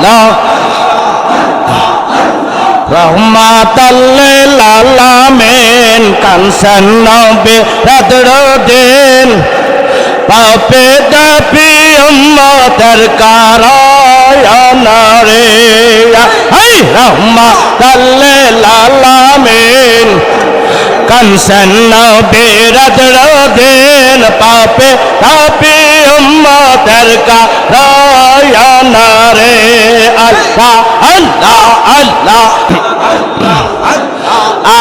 আল্লাহ রহমাতাল লিল আলামিন কানসান নবী রাতর দিন পাপে দাপি উম্মতের কারায়না রে হাই রহমাতাল লিল আলামিন কানসান নবী রাতর দিন পাপে দাপি উম্মতের কারায়না রে আল্লাহ আল্লাহ আল্লাহ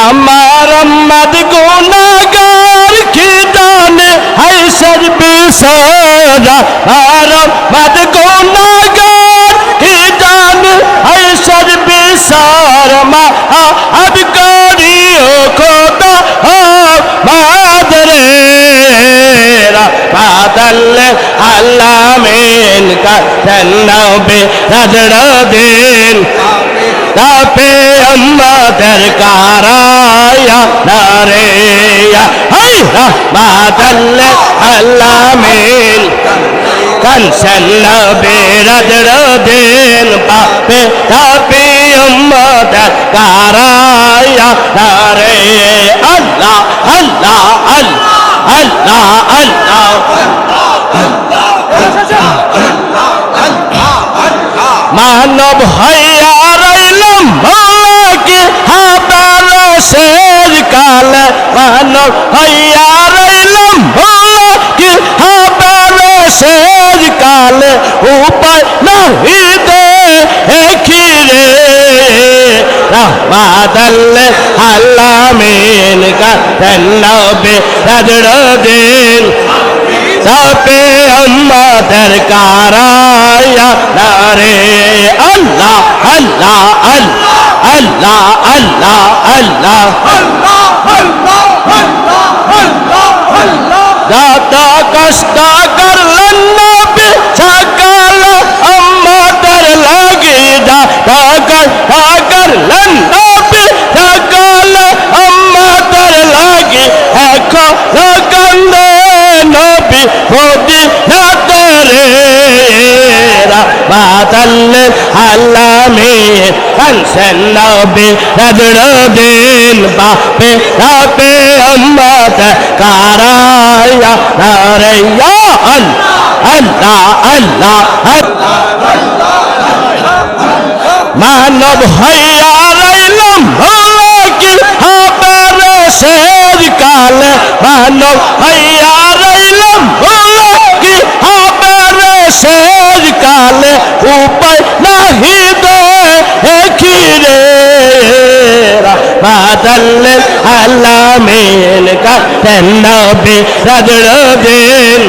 আমার উম্মত গুনাহগার কি জানে হায় সর্বসারা আমার উম্মত গুনাহগার কি জানে হায় সর্বসারা মা আব করিও খোদা মাদরে বাদল আলামিন কা নবী রাজর দিন তাপে উম্মতের কারায়না রে হাই বাদল আলামিন কানসান নবী রাজর দিন পাপে তাপে উম্মতের কারায়না রে আল্লাহ আল্লাহ আল্লাহ আল্লাহ মানব হইয়া রইলাম ভোলাকে হাতার শের কালে মানব হইয়া রইলাম ভোলাকে হাতার শের কালে উপায় নাহি দেখি রে রহমাতাল আলামিন কানসান নবী রাজর দিন তাপে উম্মতের কারায়না রে আল্লাহ আল্লাহ আল্লাহ আল্লাহ আল্লাহ যত কষ্ট করলেন নবী সকল উম্মতের লাগি যত কষ্ট করলেন নবী সকল উম্মতের লাগি এখন কান্দে নবী মোদি নাতরে রহমাতাল আলামিন কানসান নবী রাজর দিন পাপে তাপে উম্মতের কারায়না রে আল্লাহ আল্লাহ মানব হইয়া রইলাম ভোলাকি হাতার শের কালে মানব হইয়া রইলাম ভোলাকি হাতার শের কালে উপায় নাহি দেখি রে রহমাতাল আলামিন কানসান নবী রাজর দিন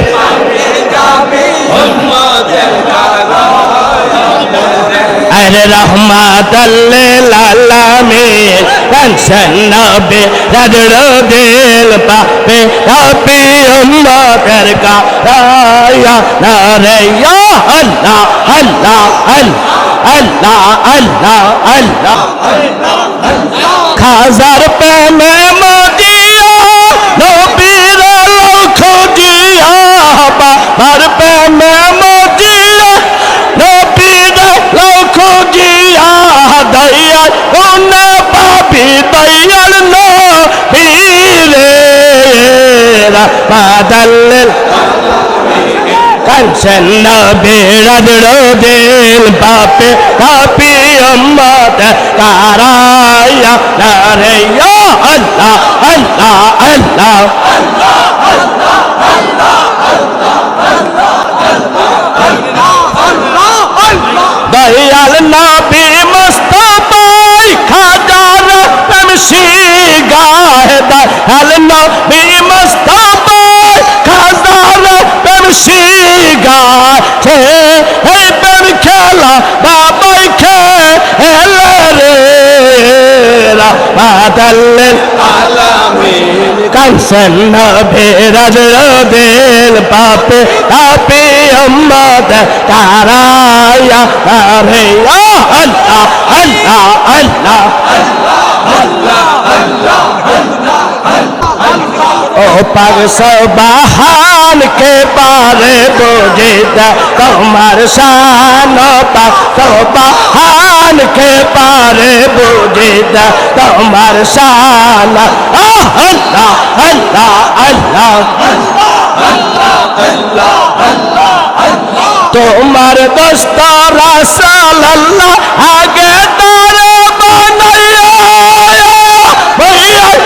আরে রহমাতাল আলামিন কানসান নবী রাজর দিন পাপে তাপে উম্মতের কারায়না রে আল্লাহ আল্লাহ আল্লাহ আল্লাহ আল্লাহ খাজার প্রেমে মদিয়া নবীর লক্ষ দিয়া বাবার প্রেমে মদিয়া নবীর লক্ষ দিয়া দয়াল গুনা পাপি দয়াল নবী রে রহমাতাল কানসান নবী রাজর দিন পাপে তাপে উম্মতের কারায়না রে আল্লাহ আল্লাহ আল্লাহ দয়াল নবী মুস্তাফা খাজার পেমশি গায়ে দয়াল নবী মুস্তাফা খাজার পেমশি গাছে হে প্রেম খেলা বাবাই খেলে রে রহমাতাল আলামিন কানসান নবী রাজর দিন পাপে তাপে উম্মতের কারায়না রে আল্লাহ আল্লাহ আল্লাহ ओ पग सुबहान के पारे बोझे तुम्हार शान पग সুবহান কে পারে বুঝিতে তোমার শান আল্লাহ আল্লাহ আল্লাহ তোমার দোস্ত রাসূল আল্লাহ আগে তারে বানাইয়া তৈয়ার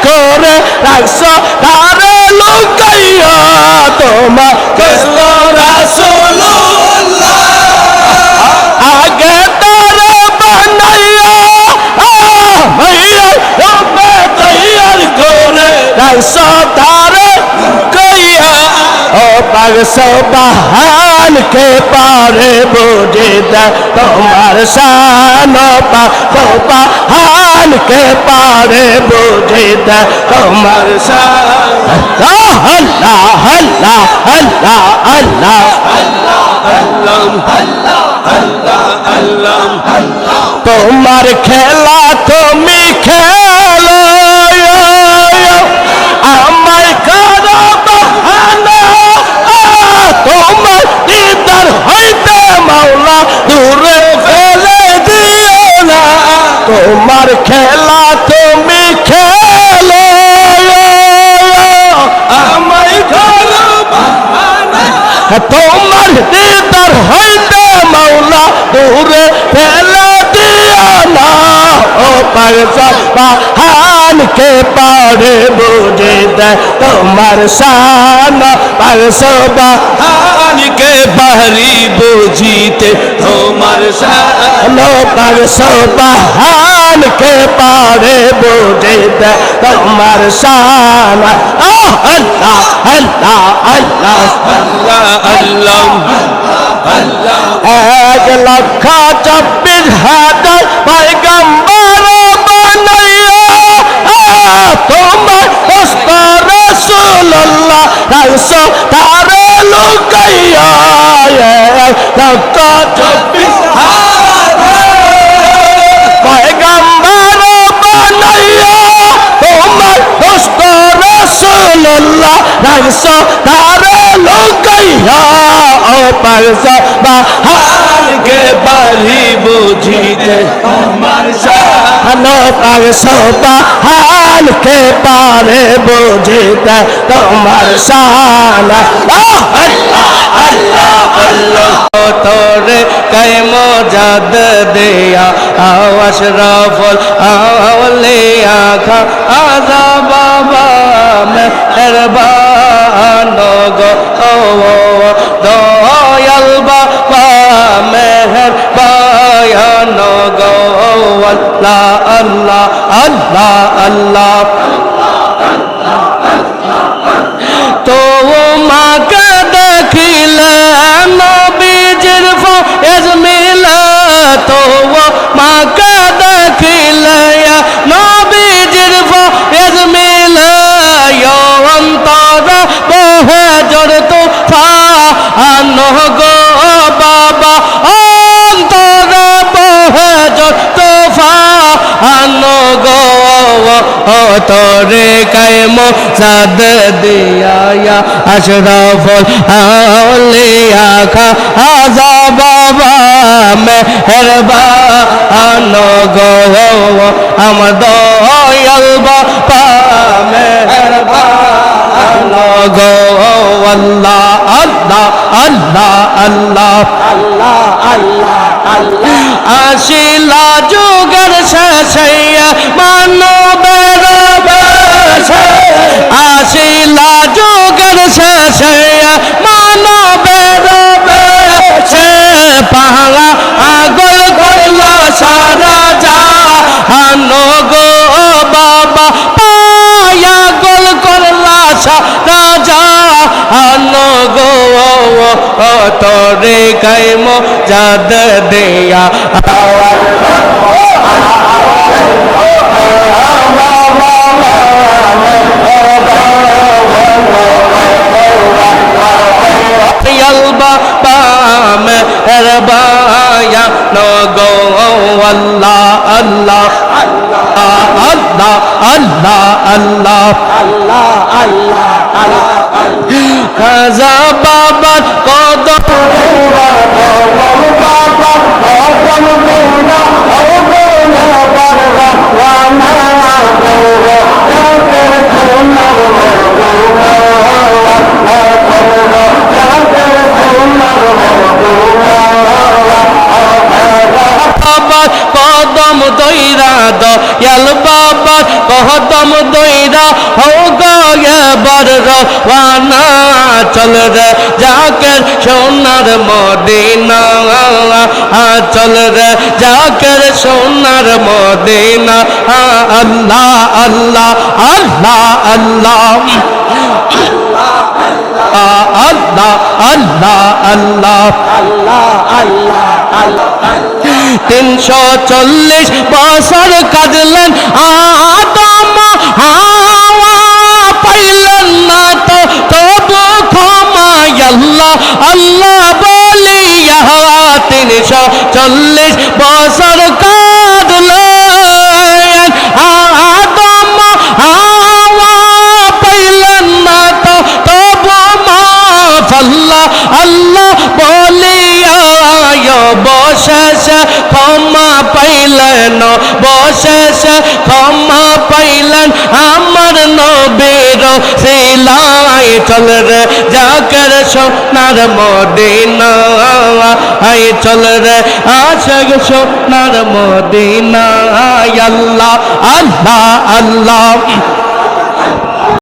করে রাখছো তারে লুকাইয়া তোমার দোস্ত রাসূলুল্লাহ আগে তারে বানাইয়া তৈয়ার করে রাখছো তারে লুকাইয়া ও পাক সুবহান কে পারে বুঝিতে তোমার শান পাক সুবহান কে পারে বুঝিতে তোমার শান আল্লাহ আল্লাহ আল্লাহ আল্লাহ তোমার খেলা তুমি খেলো আমায় করো বাহানা তোমার দিদার হইতে মাওলা দূরে ফেলে দিও না তোমার খেলা তুমি খেলো আমায় করো বাহানা তোমার দিদার হইতে মাওলা দূরে ফেলে দিও না ও পাক সুবহান কে পারে বুঝিতে তোমার শান পাক সুবহান কে পারি বুঝিতে তোমার শান পাক সুবহান কে পারে বুঝিতে তোমার শান আল্লাহ আল্লাহ আল্লাহ আল্লাহ আল্লাহ 1,24,000 পয়গম্বর বানাইয়া তোমার দোস্ত রাসূলুল্লাহ রাখছো তারে লুকাইয়া 1,24,000 পয়গম্বর বানাইয়া তোমার দোস্ত রাসূলুল্লাহ রাখছো তারে লুকাইয়া ও পাক সুবহান কে পারি বুঝিতে তোমার শান পাক সুবহান কে পারে বুঝিতে তোমার শান আল্লাহ আল্লাহ আল্লাহ তোরে কে মজাদ দেয়া আশরাফুল আউলিয়া খা আযা বাবা মেহরবান গো দয়াল বাবা মেহরবান গো আল্লাহ আল্লাহ আল্লাহ আল্লাহ তো মাকে দেখিলে নবীজির ফয়েজ মিলে তো মাকে দেখিলে নবীজির ফয়েজ মিলে অন্তর বহে জোর তুফান গো বাবা অন্তর বহে জোর তুফান গো তোরে কায়মো সাদ দিয়া আশরাফুল আউলিয়া খা আযা বাবা মেহরবান গো আমার দয়াল বাবা মেহরবান গো আল্লাহ আল্লাহ আল্লাহ আল্লাহ আল্লাহ আল্লাহ আল্লাহ আসিলা যুগের শেষে মানবের বেশে আসিলা যুগের শেষে মানবের বেশে পাহাড়া আগল করল সারা জাহান গো বাবা পায়া গোল করলা সারা জাহান গো তোরে কায়মো জাদ দেয়া মেহরবায়া নগো আল্লাহ আল্লাহ আল্লাহ আল্লাহ আল্লাহ আল্লাহ আল্লাহ আল্লাহ খাজা বাবার কদম কদম দইরা হও গো এবার রওয়ানা চল রে জাকের সোনার মদিনা চল রে জাকের সোনার মদিনা আল্লাহ আল্লাহ আল্লাহ আল্লাহ আল্লাহ আল্লাহ আল্লাহ আল্লাহ 340 বছর কাঁদলেন আদম হাওয়া পাইলেন না তো তবু ক্ষমা আল্লাহ আল্লাহ বলিয়া 340 বছর কাঁদলেন আদম হাওয়া পাইলেন না তো তবু মাফ আল্লাহ আল্লাহ বলিয়া বশেষে ক্ষমা পাইলেন বশেষে ক্ষমা পাইলেন আমার নবীর সিলাই চল রে জাকের সোনার মদিনা আই চল রে আশিক সোনার মদিনা আল্লাহ আল্লাহ আল্লাহ